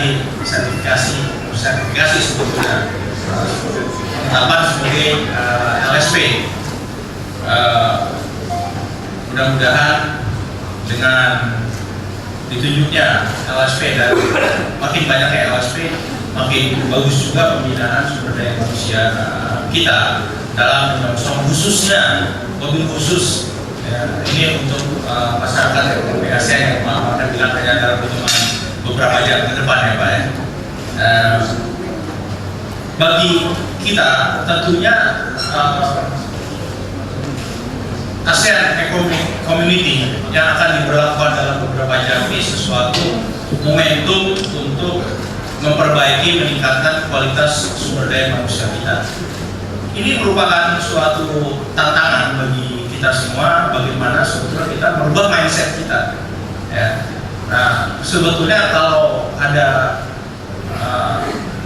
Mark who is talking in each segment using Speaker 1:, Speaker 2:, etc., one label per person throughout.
Speaker 1: tadi sertifikasi sebetulnya penetapan sebagai LSP. Mudah-mudahan dengan ditunjuknya LSP dan makin banyaknya LSP, makin bagus juga pembinaan sumber daya manusia kita dalam khususnya mobil khusus ya, ini untuk masyarakat ekonomi ASEAN yang akan bilang hanya dalam pertemuan beberapa jam ke depan ya Pak ya. Bagi kita tentunya ASEAN Economic Community yang akan diberlakukan dalam beberapa jam ini sesuatu momentum untuk memperbaiki, meningkatkan kualitas sumber daya manusia kita. Ini merupakan suatu tantangan bagi kita semua, bagaimana sebetulnya kita merubah mindset kita. Ya. Nah, sebetulnya kalau ada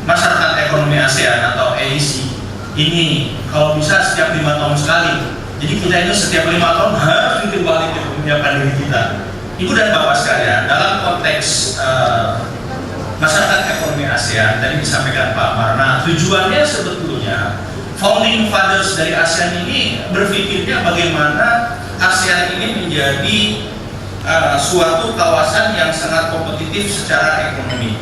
Speaker 1: masyarakat ekonomi ASEAN atau AEC ini kalau bisa setiap 5 tahun sekali. Jadi kita itu setiap 5 tahun harus jungkir balik menyiapkan diri kita. Ibu dan Bapak sekalian, dalam konteks masyarakat ekonomi ASEAN tadi disampaikan Pak Marna, tujuannya sebetulnya founding fathers dari ASEAN ini berpikirnya bagaimana ASEAN ini menjadi suatu kawasan yang sangat kompetitif secara ekonomi,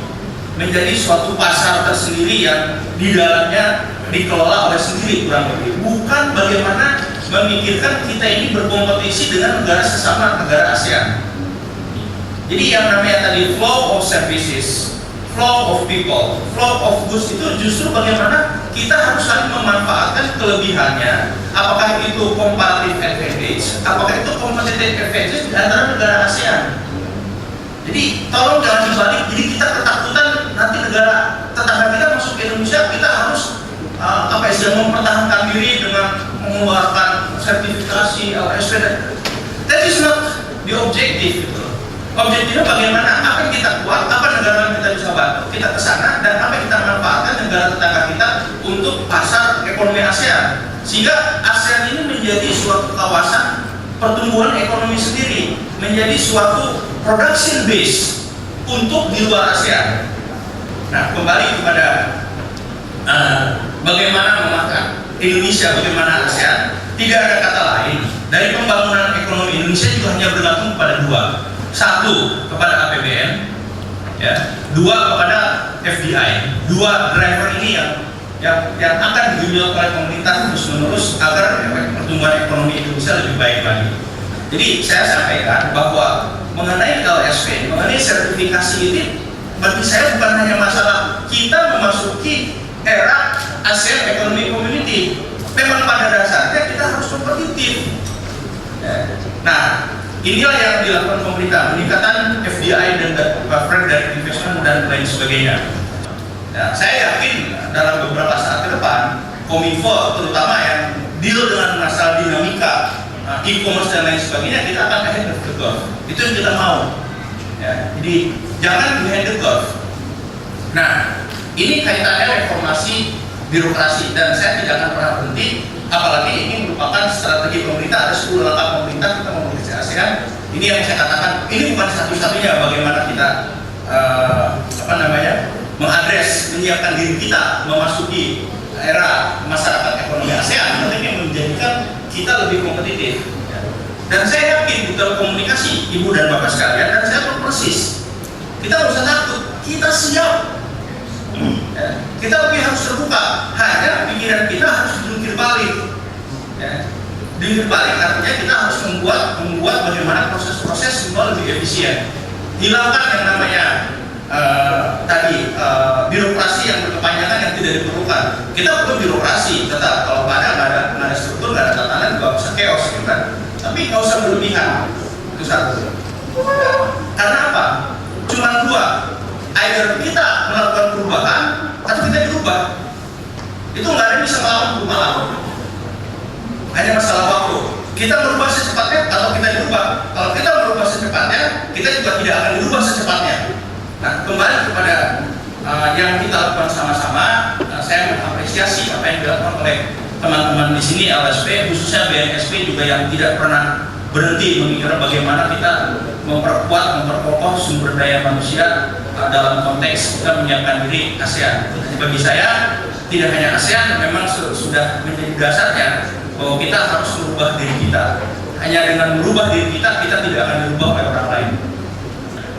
Speaker 1: menjadi suatu pasar tersendiri yang di dalamnya dikelola oleh sendiri kurang lebih, bukan bagaimana memikirkan kita ini berkompetisi dengan negara sesama negara ASEAN. Jadi yang namanya tadi flow of services, flow of people, flow of goods itu justru bagaimana kita harus saling memanfaatkan kelebihannya, apakah itu comparative advantage, apakah itu competitive advantage di antara negara ASEAN. Jadi tolong jangan dibalik, jadi kita ketakutan nanti negara tetangga kita masuk ke Indonesia, kita harus mempertahankan diri dengan mengeluarkan sertifikasi LSP. That is not the objective gitu. Objektifnya bagaimana apa yang kita kuat, apa negara yang kita bisa bantu, kita ke sana dan apa yang kita manfaatkan negara tetangga kita untuk pasar ekonomi ASEAN, sehingga ASEAN ini menjadi suatu kawasan pertumbuhan ekonomi sendiri, menjadi suatu production base untuk di luar ASEAN. Nah, kembali kepada bagaimana memakan Indonesia, bagaimana ASEAN, tidak ada kata lain dari pembangunan ekonomi Indonesia juga hanya bergantung pada dua. Satu, kepada APBN, ya. Dua, kepada FDI. Dua driver ini yang akan diunjukkan oleh pemerintah terus-menerus agar pertumbuhan ekonomi Indonesia lebih baik lagi. Jadi saya sampaikan bahwa mengenai LSP, mengenai sertifikasi ini, bagi saya bukan hanya masalah kita memasuki era ASEAN Economic Community. Memang pada dasarnya kita harus kompetitif. Nah, inilah yang dilakukan pemerintah, peningkatan FDI dan foreign direct investment dan lain sebagainya. Nah, saya yakin dalam beberapa saat ke depan, Kominfo terutama yang deal dengan masalah dinamika e-commerce dan lain sebagainya, kita akan ahead of the curve. Itu yang kita mau. Ya, jadi jangan behind the curve. Nah, ini kaitannya reformasi birokrasi dan saya tidak akan pernah berhenti. Apalagi ini merupakan strategi pemerintah, ada 10 langkah pemerintah kita memiliki ASEAN. Ini yang saya katakan, ini bukan satu-satunya bagaimana kita mengadres, menyiapkan diri kita memasuki era masyarakat ekonomi ASEAN, tentunya menjadikan kita lebih kompetitif. Dan saya yakin di dalam komunikasi ibu dan bapak sekalian, dan saya tahu persis, kita nggak usah takut, kita siap. Kita lebih harus terbuka, hanya pikiran kita harus dijungkir balik. Dijungkir balik artinya kita harus membuat bagaimana proses-proses semua lebih efisien. Hilangkan yang namanya birokrasi yang berkepanjangan yang tidak diperlukan. Kita perlu birokrasi, tetap kalau nggak ada struktur, nggak ada tatanan juga bisa chaos, gitu kan. Tapi nggak usah berlebihan. Itu satu. Karena apa? Cuma dua. Either kita melakukan perubahan atau kita dirubah. Itu nggak ada yang bisa melawan perubahan. Hanya masalah waktu. Kita merubah secepatnya atau kita dirubah. Kalau kita merubah secepatnya, kita juga tidak akan dirubah secepatnya. Nah, kembali kepada yang kita lakukan sama-sama, saya mengapresiasi apa yang dilakukan oleh teman-teman di sini LSP, khususnya BNSP juga yang tidak pernah berhenti memikirkan bagaimana kita memperkokoh sumber daya manusia dalam konteks kita menyiapkan diri ASEAN. Jadi bagi saya tidak hanya ASEAN memang sudah menjadi dasarnya bahwa kita harus merubah diri kita. Hanya dengan merubah diri kita, kita tidak akan dirubah oleh orang lain.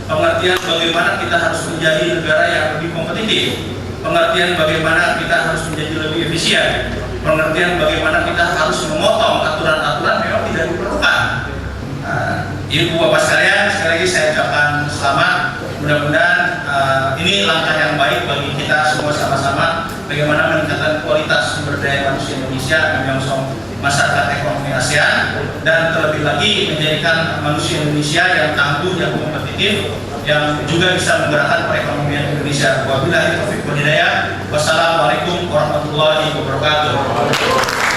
Speaker 1: Pengertian bagaimana kita harus menjadi negara yang lebih kompetitif, pengertian bagaimana kita harus menjadi lebih efisien, pengertian bagaimana kita harus memotong aturan-aturan memang tidak diperlukan. Ibu bapak sekalian, sekali lagi saya ucapkan selamat. Mudah-mudahan ini langkah yang baik bagi kita semua sama-sama bagaimana meningkatkan kualitas sumber daya manusia Indonesia menyongsong masyarakat ekonomi ASEAN dan terlebih lagi menjadikan manusia Indonesia yang tangguh, yang kompetitif, yang juga bisa menggerakkan perekonomian Indonesia. Wabillahi taufiq wal hidayah. Wassalamualaikum warahmatullahi wabarakatuh.